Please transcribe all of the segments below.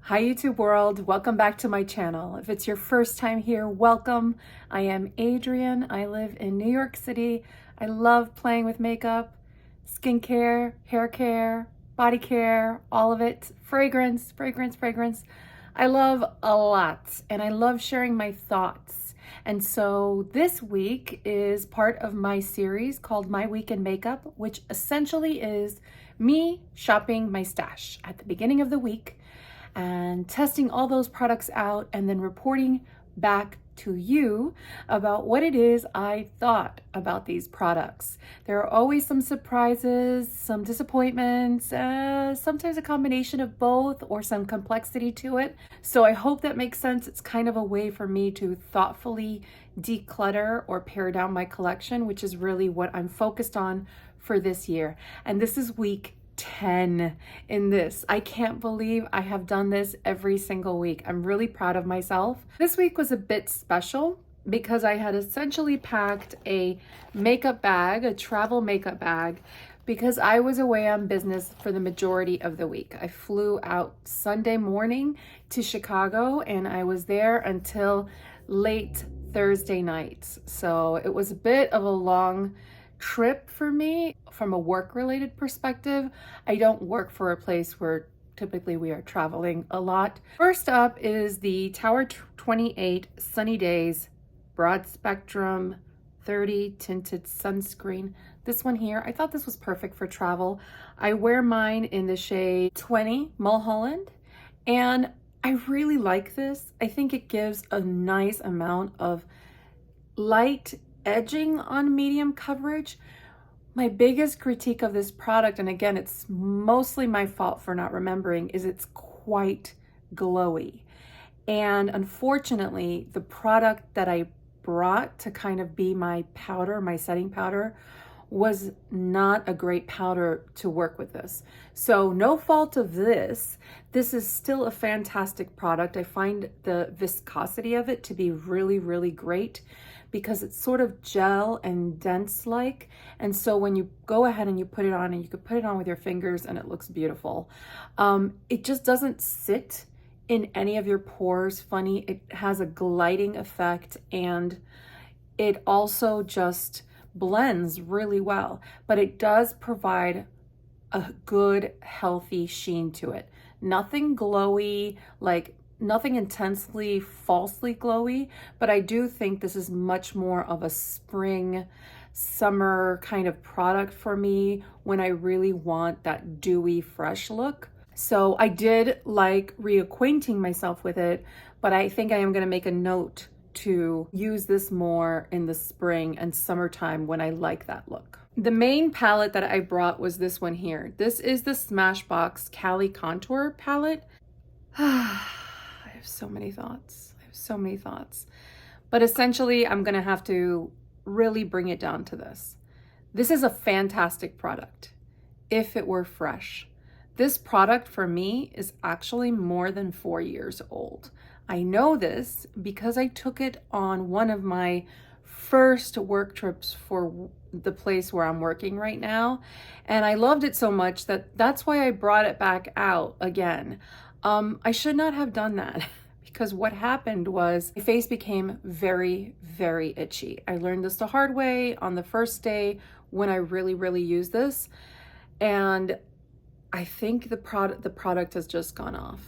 Hi YouTube world, welcome back to my channel. If it's your first time here, welcome. I am Adrienne. I live in New York City. I love playing with makeup, skincare, hair care, body care, all of it. Fragrance. I love a lot and I love sharing my thoughts. And so this week is part of my series called My Week in Makeup, which essentially is me shopping my stash at the beginning of the week and testing all those products out and then reporting back to you about what it is I thought about these products. There are always some surprises, some disappointments, sometimes a combination of both or some complexity to it. So I hope that makes sense. It's kind of a way for me to thoughtfully declutter or pare down my collection, which is really what I'm focused on for this year. And this is week 10 in this. I can't believe I have done this every single week. I'm really proud of myself. This week was a bit special because I had essentially packed a makeup bag, a travel makeup bag, because I was away on business for the majority of the week. I flew out Sunday morning to Chicago and I was there until late Thursday night. So it was a bit of a long trip for me from a work-related perspective. I don't work for a place where typically we are traveling a lot. First up is the Tower 28 Sunny Days Broad Spectrum 30 Tinted Sunscreen. This one here, I thought this was perfect for travel. I wear mine in the shade 20 Mulholland, and I really like this. I think it gives a nice amount of light edging on medium coverage. My biggest critique of this product, and again, it's mostly my fault for not remembering, is it's quite glowy. And unfortunately, the product that I brought to kind of be my powder, my setting powder, was not a great powder to work with this. So no fault of this. This is still a fantastic product. I find the viscosity of it to be really, really great because it's sort of gel and dense like. And so when you go ahead and you put it on, and you could put it on with your fingers and it looks beautiful. It just doesn't sit in any of your pores funny. It has a gliding effect and it also just blends really well, but it does provide a good, healthy sheen to it. Nothing glowy, like nothing intensely, falsely glowy, but I do think this is much more of a spring, summer kind of product for me when I really want that dewy, fresh look. So I did like reacquainting myself with it, but I think I am going to make a note to use this more in the spring and summertime when I like that look. The main palette that I brought was this one here. This is the Smashbox Cali Contour palette. I have so many thoughts. But essentially, I'm gonna have to really bring it down to this. This is a fantastic product if it were fresh. This product for me is actually more than 4 years old. I know this because I took it on one of my first work trips for the place where I'm working right now. And I loved it so much that that's why I brought it back out again. I should not have done that because what happened was my face became very, very itchy. I learned this the hard way on the first day when I really used this. And I think the product has just gone off.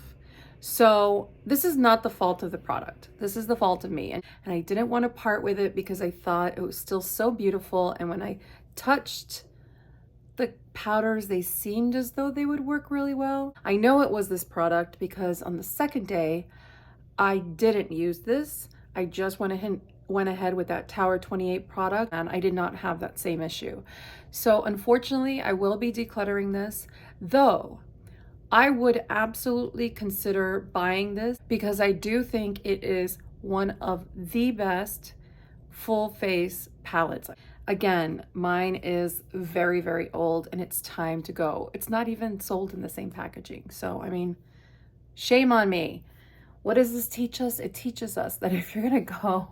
So this is not the fault of the product. This is the fault of me. And I didn't want to part with it because I thought it was still so beautiful. And when I touched the powders, they seemed as though they would work really well. I know it was this product because on the second day, I didn't use this. I just went ahead with that Tower 28 product and I did not have that same issue. So unfortunately, I will be decluttering this, though I would absolutely consider buying this because I do think it is one of the best full face palettes. Again, mine is very, very old and it's time to go. It's not even sold in the same packaging. So, I mean, shame on me. What does this teach us? It teaches us that if you're gonna go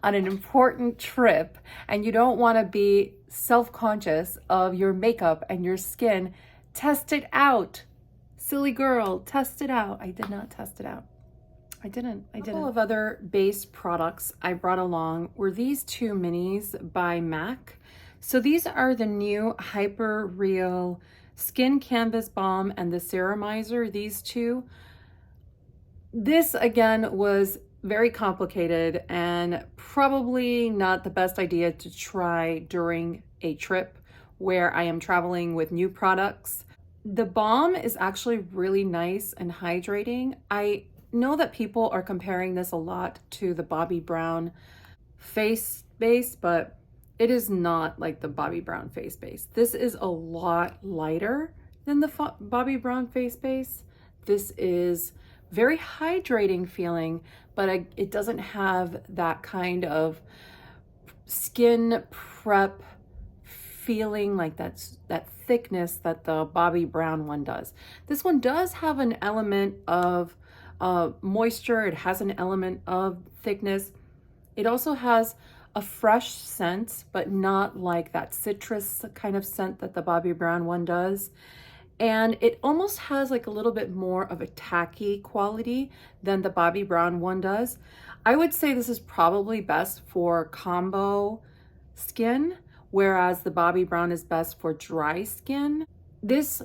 on an important trip and you don't wanna be self-conscious of your makeup and your skin, test it out. Silly girl, test it out. I did not test it out. I didn't. A couple of other base products I brought along were these two minis by MAC. So these are the new Hyper Real Skin Canvas Balm and the Serumizer, these two. This again was very complicated and probably not the best idea to try during a trip where I am traveling with new products. The balm is actually really nice and hydrating. I know that people are comparing this a lot to the Bobbi Brown face base, but it is not like the Bobbi Brown face base. This is a lot lighter than the Bobbi Brown face base. This is very hydrating feeling, but it doesn't have that kind of skin prep feeling, like that thickness that the Bobbi Brown one does. This one does have an element of moisture. It has an element of thickness. It also has a fresh scent, but not like that citrus kind of scent that the Bobbi Brown one does. And it almost has like a little bit more of a tacky quality than the Bobbi Brown one does. I would say this is probably best for combo skin, whereas the Bobbi Brown is best for dry skin. This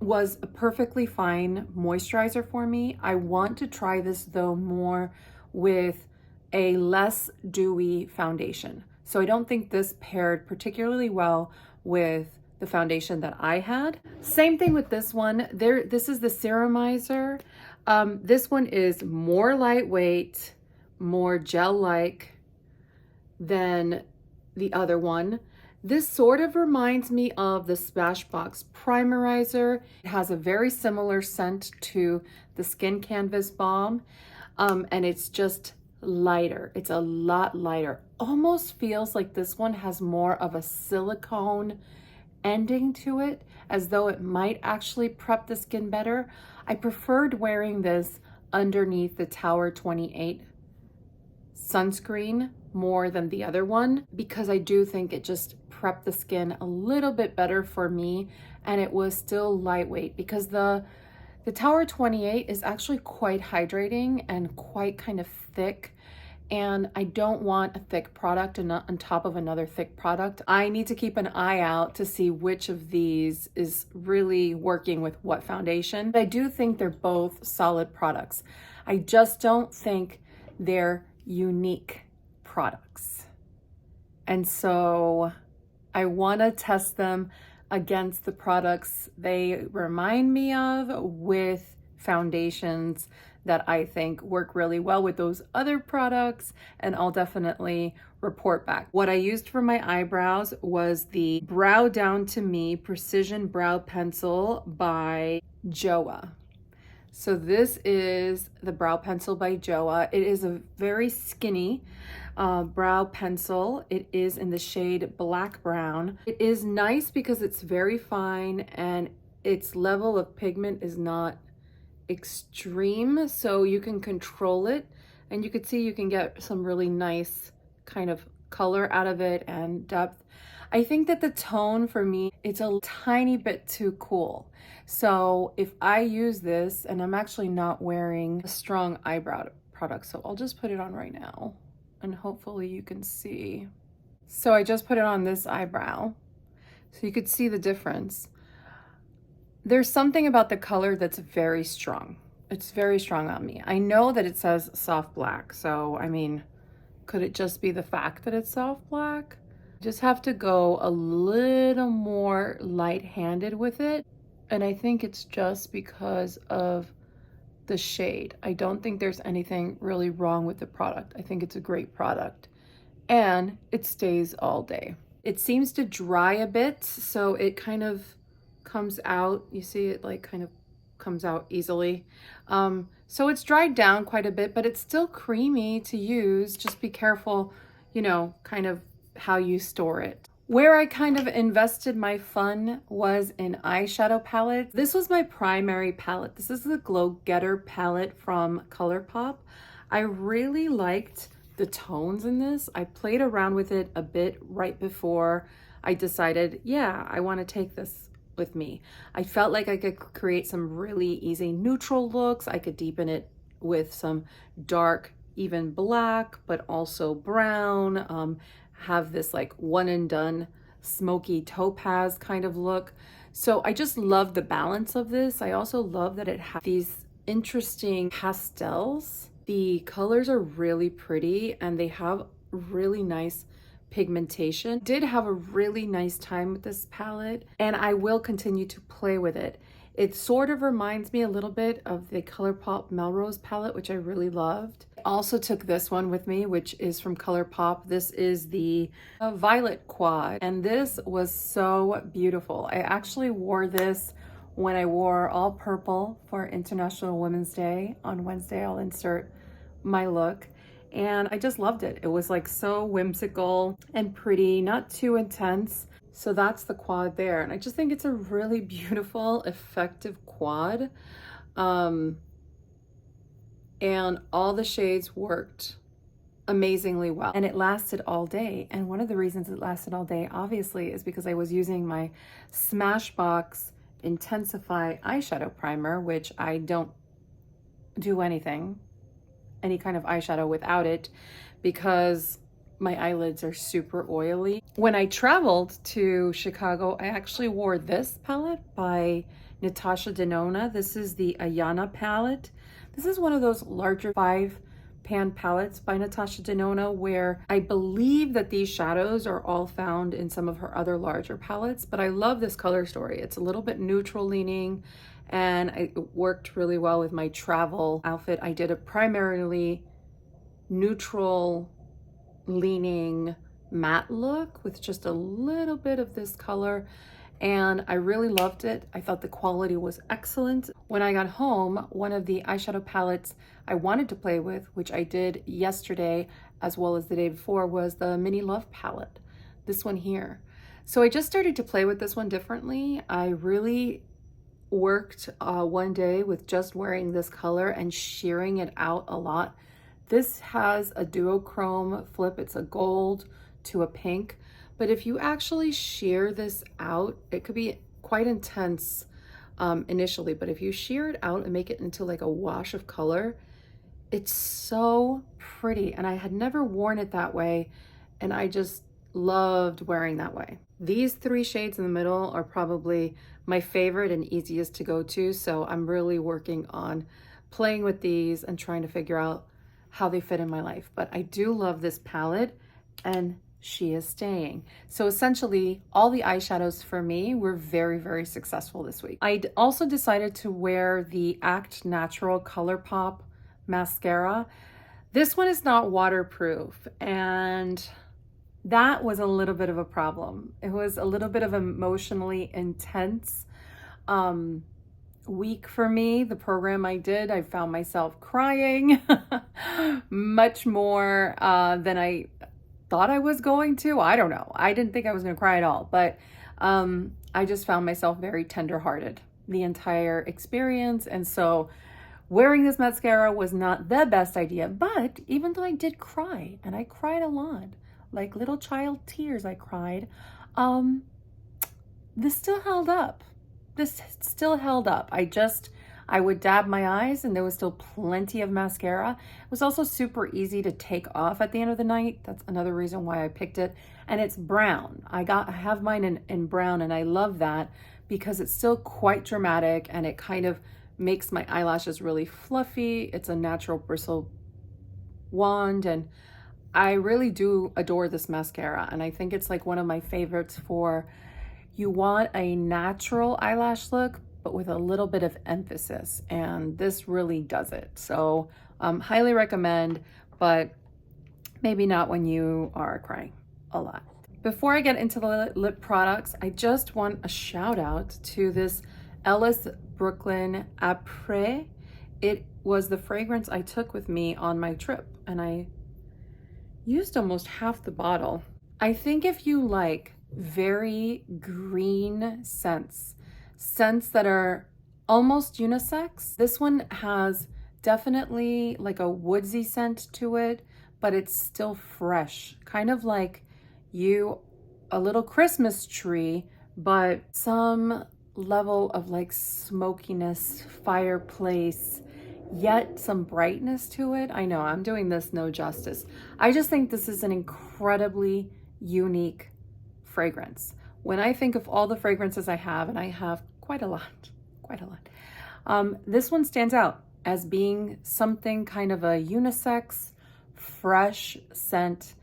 was a perfectly fine moisturizer for me. I want to try this though more with a less dewy foundation. So I don't think this paired particularly well with the foundation that I had. Same thing with this one. This is the Serumizer. This one is more lightweight, more gel-like than the other one. This sort of reminds me of the Smashbox Primrose. It has a very similar scent to the Skin Canvas Balm, and it's just lighter. It's a lot lighter. Almost feels like this one has more of a silicone ending to it, as though it might actually prep the skin better. I preferred wearing this underneath the Tower 28 sunscreen more than the other one, because I do think it just prepped the skin a little bit better for me, and it was still lightweight, because the Tower 28 is actually quite hydrating and quite kind of thick, and I don't want a thick product and on top of another thick product. I need to keep an eye out to see which of these is really working with what foundation. I do think they're both solid products. I just don't think they're unique products. And so I want to test them against the products they remind me of with foundations that I think work really well with those other products, and I'll definitely report back. What I used for my eyebrows was the Brow Down to Me Precision Brow Pencil by Joah. So this is the brow pencil by Joah. It is a very skinny brow pencil. It is in the shade Black Brown. It is nice because it's very fine and its level of pigment is not extreme, so you can control it, and you could see you can get some really nice kind of color out of it and depth. I think that the tone for me, it's a tiny bit too cool. So if I use this, and I'm actually not wearing a strong eyebrow product, so I'll just put it on right now and hopefully you can see. So I just put it on this eyebrow so you could see the difference. There's something about the color that's very strong. It's very strong on me. I know that it says soft black, so I mean, could it just be the fact that it's soft black? Just have to go a little more light-handed with it. And I think it's just because of the shade. I don't think there's anything really wrong with the product. I think it's a great product and it stays all day. It seems to dry a bit, so it kind of comes out. You see it like kind of comes out easily. So it's dried down quite a bit, but it's still creamy to use. Just be careful, you know, kind of how you store it. Where I kind of invested my fun was in eyeshadow palettes. This was my primary palette. This is the Glow Getter palette from Colourpop. I really liked the tones in this. I played around with it a bit right before I decided, yeah, I want to take this with me. I felt like I could create some really easy neutral looks. I could deepen it with some dark, even black, but also brown, have this like one and done smoky topaz kind of look. So I just love the balance of this. I also love that it has these interesting pastels. The colors are really pretty and they have really nice pigmentation. Did have a really nice time with this palette and I will continue to play with it. It sort of reminds me a little bit of the Colourpop Melrose palette, which I really loved. I also took this one with me, which is from Colourpop. This is the Violet Quad, and this was so beautiful. I actually wore this when I wore all purple for International Women's Day. On Wednesday, I'll insert my look. And I just loved it. It was like so whimsical and pretty, not too intense. So that's the quad there. And I just think it's a really beautiful, effective quad. And all the shades worked amazingly well. And it lasted all day. And one of the reasons it lasted all day, obviously, is because I was using my Smashbox Intensify eyeshadow primer, which I don't do any kind of eyeshadow without it because my eyelids are super oily. When I traveled to Chicago, I actually wore this palette by Natasha Denona. This is the Ayana palette. This is one of those larger 5-pan palettes by Natasha Denona where I believe that these shadows are all found in some of her other larger palettes, but I love this color story. It's a little bit neutral leaning and it worked really well with my travel outfit. I did a primarily neutral leaning matte look with just a little bit of this color and I really loved it. I thought the quality was excellent. When I got home, one of the eyeshadow palettes I wanted to play with, which I did yesterday as well as the day before, was the Mini Love palette, this one here. So I just started to play with this one differently. I really worked one day with just wearing this color and shearing it out a lot. This has a duochrome flip. It's a gold to a pink. But if you actually shear this out, it could be quite intense initially. But if you shear it out and make it into like a wash of color, it's so pretty. And I had never worn it that way. And I just loved wearing that way. These 3 shades in the middle are probably my favorite and easiest to go to. So I'm really working on playing with these and trying to figure out how they fit in my life. But I do love this palette and she is staying. So essentially all the eyeshadows for me were very, very successful this week. I also decided to wear the Act Natural Colourpop mascara. This one is not waterproof and that was a little bit of a problem. It was a little bit of emotionally intense week for me. The program I did, I found myself crying much more than I thought I was going to. I don't know. I didn't think I was going to cry at all, but I just found myself very tenderhearted the entire experience. And so wearing this mascara was not the best idea, but even though I did cry, and I cried a lot, like little child tears I cried, this still held up. This still held up. I would dab my eyes and there was still plenty of mascara. It was also super easy to take off at the end of the night. That's another reason why I picked it. And it's brown. I have mine in brown and I love that because it's still quite dramatic and it kind of makes my eyelashes really fluffy. It's a natural bristle wand and I really do adore this mascara. And I think it's like one of my favorites for you want a natural eyelash look, but with a little bit of emphasis. And this really does it. So highly recommend, but maybe not when you are crying a lot. Before I get into the lip products, I just want a shout out to this Ellis Brooklyn Apres. It was the fragrance I took with me on my trip and I used almost half the bottle. I think if you like very green scents that are almost unisex, this one has definitely like a woodsy scent to it, but it's still fresh, kind of like a little Christmas tree, but some level of like smokiness, fireplace, yet some brightness to it. I know I'm doing this no justice. I just think this is an incredibly unique fragrance. When I think of all the fragrances I have, and I have quite a lot, this one stands out as being something kind of a unisex, fresh scent.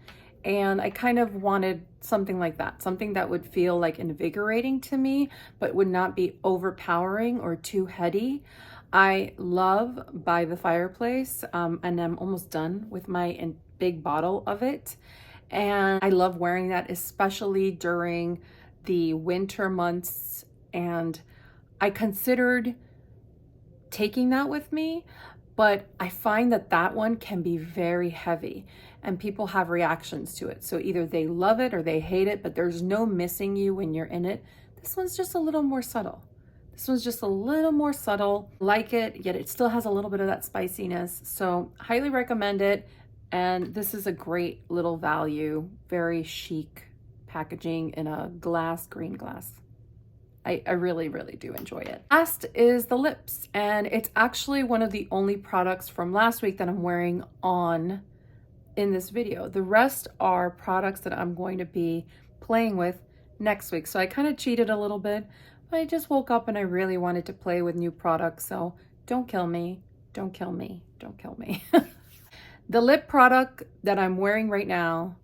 And I kind of wanted something like that, something that would feel like invigorating to me, but would not be overpowering or too heady. I love By the Fireplace, and I'm almost done with my big bottle of it. And I love wearing that, especially during the winter months. And I considered taking that with me, but I find that that one can be very heavy and people have reactions to it. So either they love it or they hate it, but there's no missing you when you're in it. This one's just a little more subtle. This one's just a little more subtle. Like it, yet it still has a little bit of that spiciness. So highly recommend it. And this is a great little value, very chic packaging in a green glass. I really, really do enjoy it. Last is the lips, and it's actually one of the only products from last week that I'm wearing on in this video. The rest are products that I'm going to be playing with next week. So I kind of cheated a little bit, but I just woke up and I really wanted to play with new products. So don't kill me, don't kill me, don't kill me. The lip product that I'm wearing right now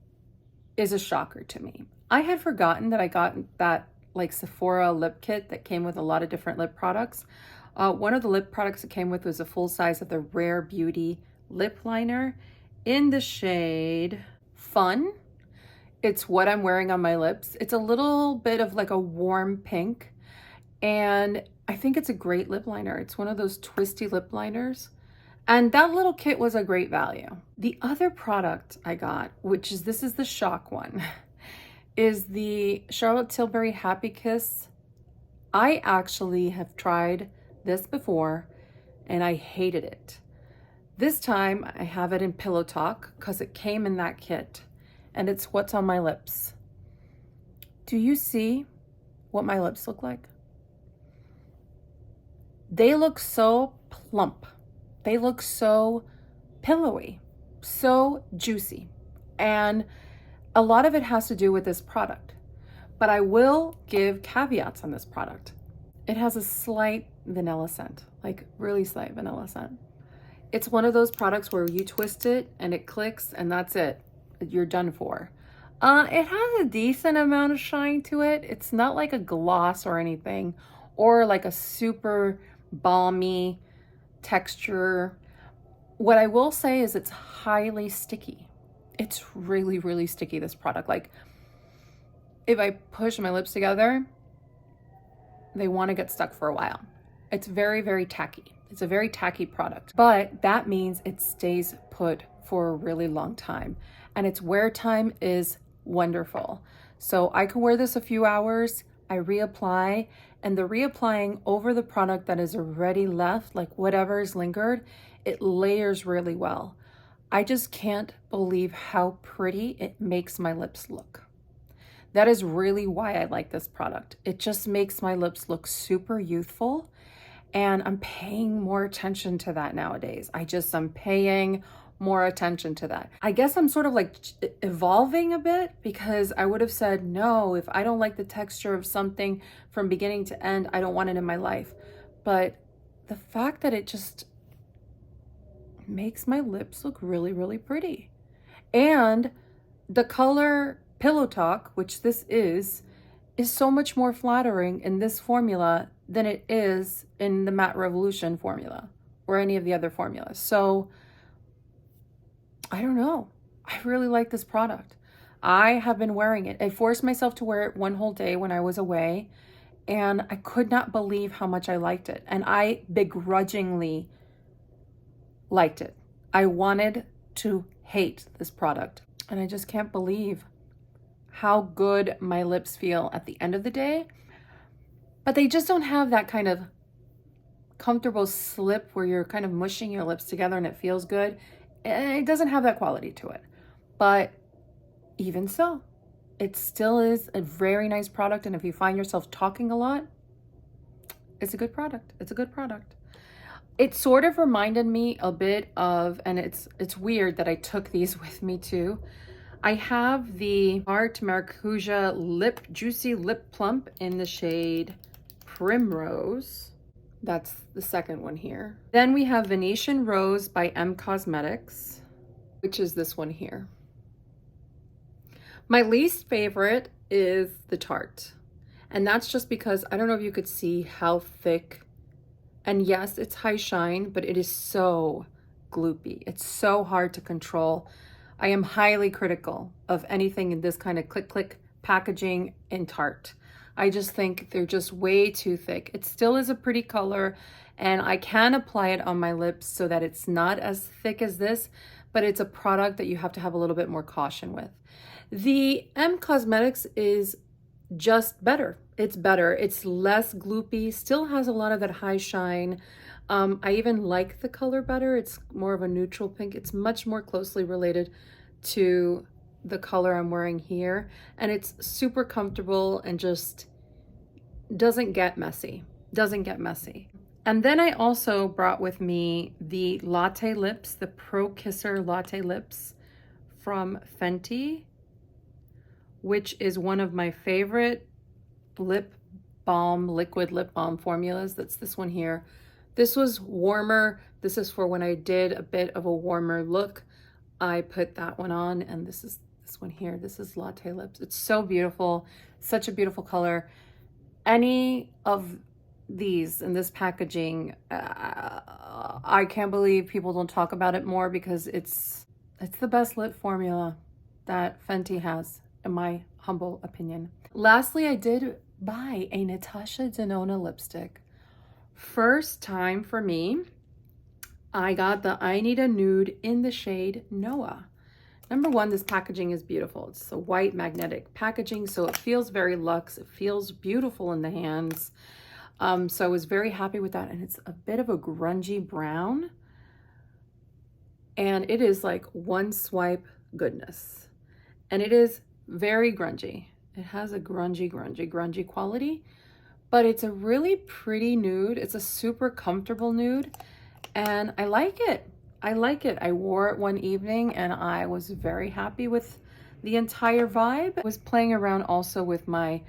is a shocker to me. I had forgotten that I got that like Sephora lip kit that came with a lot of different lip products. One of the lip products it came with was a full size of the Rare Beauty lip liner in the shade Fun. It's what I'm wearing on my lips. It's a little bit of like a warm pink, and I think it's a great lip liner. It's one of those twisty lip liners. And that little kit was a great value. The other product I got, this is the shock one, is the Charlotte Tilbury Happikiss. I actually have tried this before and I hated it. This time I have it in Pillowtalk because it came in that kit, and it's what's on my lips. Do you see what my lips look like? They look so plump. They look so pillowy, so juicy. And a lot of it has to do with this product, but I will give caveats on this product. It has a slight vanilla scent, like really slight vanilla scent. It's one of those products where you twist it and it clicks and that's it. You're done for. It has a decent amount of shine to it. It's not like a gloss or anything, or like a super balmy texture. What I will say is it's highly sticky. It's really, really sticky, this product. Like if I push my lips together, they want to get stuck for a while. It's very, very tacky. It's a very tacky product, but that means it stays put for a really long time, and its wear time is wonderful. So I can wear this a few hours, I reapply, and the reapplying over the product that is already left, like whatever is lingered, it layers really well. I just can't believe how pretty it makes my lips look. That is really why I like this product. It just makes my lips look super youthful, and I'm paying more attention to that nowadays. I'm paying more attention to that. I guess I'm sort of like evolving a bit, because I would have said, no, if I don't like the texture of something from beginning to end, I don't want it in my life. But the fact that it just makes my lips look really, really pretty. And the color Pillowtalk, which this is so much more flattering in this formula than it is in the Matte Revolution formula or any of the other formulas. So I don't know. I really like this product. I have been wearing it. I forced myself to wear it one whole day when I was away, and I could not believe how much I liked it. And I begrudgingly liked it. I wanted to hate this product, and I just can't believe how good my lips feel at the end of the day. But they just don't have that kind of comfortable slip where you're kind of mushing your lips together and it feels good. It doesn't have that quality to it. But even so, it still is a very nice product. And if you find yourself talking a lot, It's a good product. It's a good product. It sort of reminded me a bit of, and it's weird that I took these with me too. I have the Tarte Maracuja Juicy Lip Plump in the shade Primrose. That's the second one here. Then we have Venetian Rose by M Cosmetics, which is this one here. My least favorite is the Tarte. And that's just because I don't know if you could see how thick, and yes, it's high shine, but it is so gloopy. It's so hard to control. I am highly critical of anything in this kind of click packaging in Tarte. I just think they're just way too thick. It still is a pretty color, and I can apply it on my lips so that it's not as thick as this, but it's a product that you have to have a little bit more caution with. The M Cosmetics is just better. It's better. It's less gloopy, still has a lot of that high shine. I even like the color better. It's more of a neutral pink. It's much more closely related to the color I'm wearing here. And it's super comfortable and just doesn't get messy. Doesn't get messy. And then I also brought with me the Latte lips, the Pro Kissr Latte lips from Fenty, which is one of my favorite lip balm, liquid lip balm formulas. That's this one here. This was warmer. This is for when I did a bit of a warmer look. I put that one on, and this is this one here. This is Latte Lips. It's so beautiful. Such a beautiful color. Any of these in this packaging, I can't believe people don't talk about it more, because it's the best lip formula that Fenty has, in my humble opinion. Lastly, I did buy a Natasha Denona lipstick. First time for me. I got the I Need a Nude in the shade Noah. Number one, this packaging is beautiful. It's a white magnetic packaging, so it feels very luxe. It feels beautiful in the hands. So I was very happy with that. And it's a bit of a grungy brown. And it is like one swipe goodness. And it is very grungy. It has a grungy quality, but it's a really pretty nude. It's a super comfortable nude, and I like it. I like it. I wore it one evening and I was very happy with the entire vibe. I was playing around also with my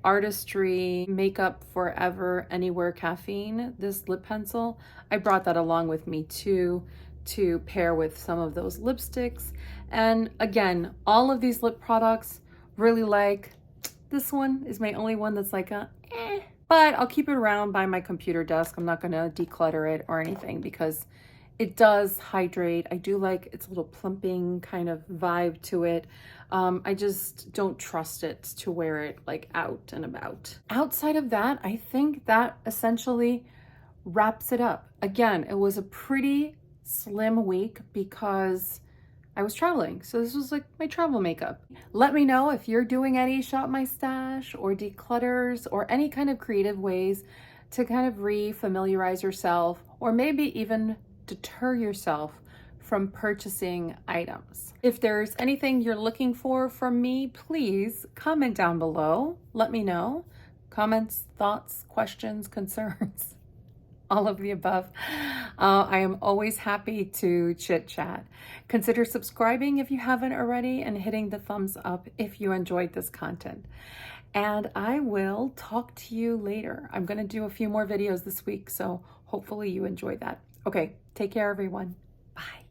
Artistry Makeup Forever Anywhere Caffeine, this lip pencil. I brought that along with me too, to pair with some of those lipsticks. And again, all of these lip products really like. This one is my only one that's like a eh, but I'll keep it around by my computer desk. I'm not gonna declutter it or anything, because it does hydrate. I do like its little plumping kind of vibe to it. I just don't trust it to wear it like out and about. Outside of that, I think that essentially wraps it up. Again, it was a pretty slim week because I was traveling. So this was like my travel makeup. Let me know if you're doing any shop my stash or declutters or any kind of creative ways to kind of re-familiarize yourself, or maybe even deter yourself from purchasing items. If there's anything you're looking for from me, please comment down below. Let me know. Comments, thoughts, questions, concerns, all of the above. I am always happy to chit chat. Consider subscribing if you haven't already, and hitting the thumbs up if you enjoyed this content. And I will talk to you later. I'm going to do a few more videos this week, so hopefully you enjoy that. Okay, take care, everyone. Bye.